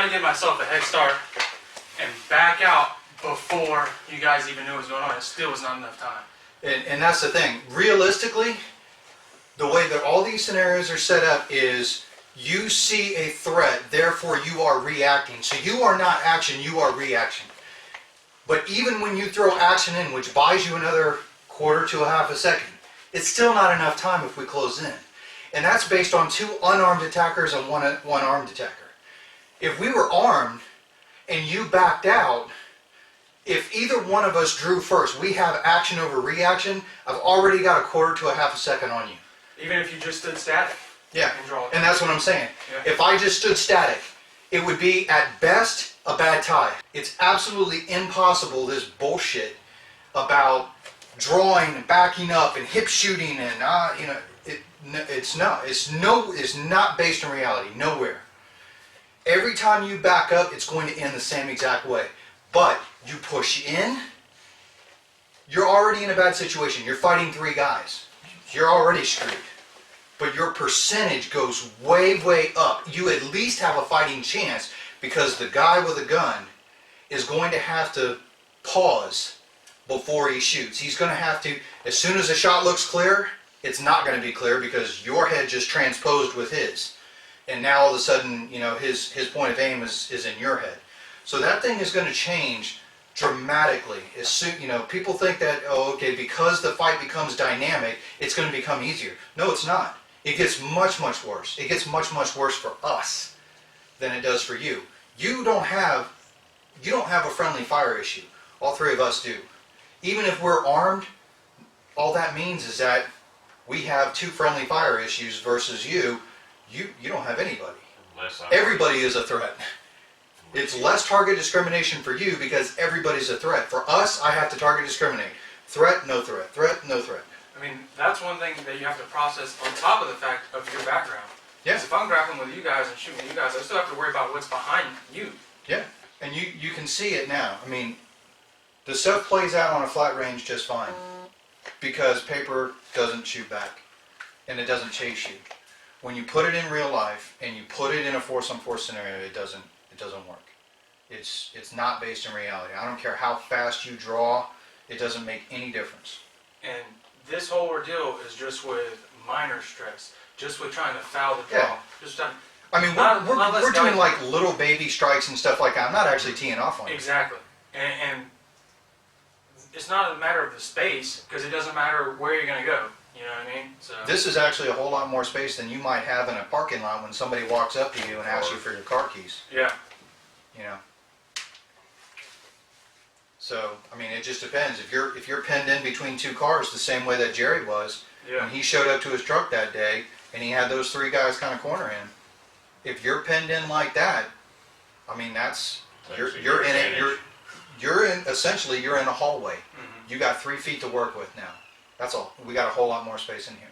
trying to give myself a head start and back out before you guys even knew what was going on. It still was not enough time. And that's the thing. Realistically, the way that all these scenarios are set up is you see a threat, therefore you are reacting. So you are not action, you are reaction. But even when you throw action in, which buys you another quarter to a half a second, it's still not enough time if we close in. And that's based on 2 unarmed attackers and one armed attacker. If we were armed and you backed out, if either one of us drew first, we have action over reaction. I've already got a quarter to a half a second on you. Even if you just stood static. Yeah, and that's what I'm saying. Yeah. If I just stood static, it would be at best a bad tie. It's absolutely impossible, this bullshit about drawing and backing up and hip shooting and it's not based in reality, nowhere. Every time you back up, it's going to end the same exact way. But you push in, you're already in a bad situation. You're fighting 3 guys. You're already screwed. But your percentage goes way, way up. You at least have a fighting chance because the guy with a gun is going to have to pause before he shoots. He's going to have to, as soon as the shot looks clear, it's not going to be clear because your head just transposed with his. And now all of a sudden, his point of aim is in your head. So that thing is going to change dramatically. As soon, people think that, because the fight becomes dynamic, it's going to become easier. No, it's not. It gets much, much worse. It gets much, much worse for us than it does for you. You don't have a friendly fire issue. All 3 of us do. Even if we're armed, all that means is that we have 2 friendly fire issues versus you don't have anybody. Everybody is a threat. It's less target discrimination for you because everybody's a threat. For us, I have to target discriminate. Threat, no threat. Threat, no threat. I mean, that's one thing that you have to process on top of the fact of your background. Yeah. If I'm grappling with you guys and shooting at you guys, I still have to worry about what's behind you. Yeah. And you can see it now. I mean, the stuff plays out on a flat range just fine because paper doesn't shoot back and it doesn't chase you. When you put it in real life and you put it in a force-on-force scenario, it doesn't work. It's not based in reality. I don't care how fast you draw, it doesn't make any difference. And this whole ordeal is just with minor stress, just with trying to foul the draw. Yeah. Just trying, I mean, we're doing like little baby strikes and stuff like that. I'm not actually teeing off on it. Exactly. And it's not a matter of the space, because it doesn't matter where you're going to go. You know what I mean? So this is actually a whole lot more space than you might have in a parking lot when somebody walks up to you and asks you for your car keys. Yeah. So, I mean, it just depends. If you're pinned in between 2 cars the same way that Jerry was, when he showed up to his truck that day and he had those 3 guys kind of corner him, if you're pinned in like that, I mean, you're in it. Essentially you're in a hallway. Mm-hmm. You got 3 feet to work with now. That's all. We got a whole lot more space in here.